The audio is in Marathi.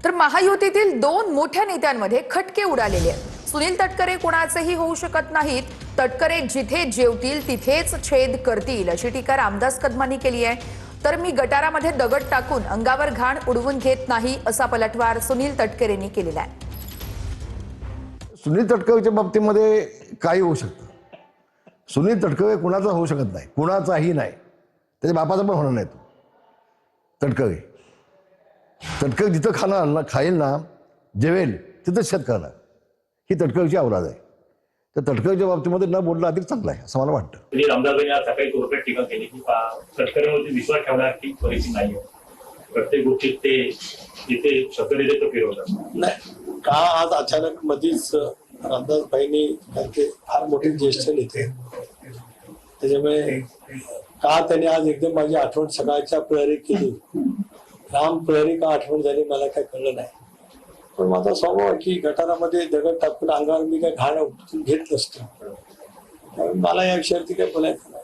तर महायुतीतील दोन मोठ्या नेत्यांमध्ये खटके उडालेले आहेत। सुनील तटकरे कोणाचेही होऊ शकत नाहीत। तटकरे जिथे जेवतील तिथेच छेद करतील अशी टीका रामदास कदमांनी केली आहे। तर मी गटारामध्ये दगड टाकून अंगावर घाण उडवून घेत नाही असा पलटवार सुनील तटकरेंनी केलेला आहे। सुनील तटकरेच्या बाबतीमध्ये काही होऊ शकतं। सुनील तटकरे कुणाचा होऊ शकत नाही, कुणाचाही नाही, त्याच्या बापाचा पण होणार नाही। तो तटकरे जिथं खाईल ना, जेवेल तिथं शेत करणार, ही तटकरेची औलाद आहे। तर तटकरेच्या बाबतीमध्ये न बोलणं अधिक चांगलं आहे असं मला वाटतं। रामदासांनी आज सकाळी कोर्टात टीका केली की तटकरेवरती विश्वास ठेवण्याची परिस्थिती नाही आहे। प्रत्येक गोष्टीत ते जिथे शब्द देते तो फिरवतात। नाही का आज अचानक मधीच रामदासबाईंनी त्यांचे फार मोठे ज्येष्ठ नेते, त्याच्यामुळे का त्यांनी आज एकदम माझी आठवण सकाळच्या प्रहरी केली, राम प्रहरी का आठवण झाली मला काय कळलं नाही। पण माझा स्वभाव आहे की गटारामध्ये दगड टाकून अंगावर मी काय घाण घेत नसतो, मला या विषयावरती काय बोलायचं नाही।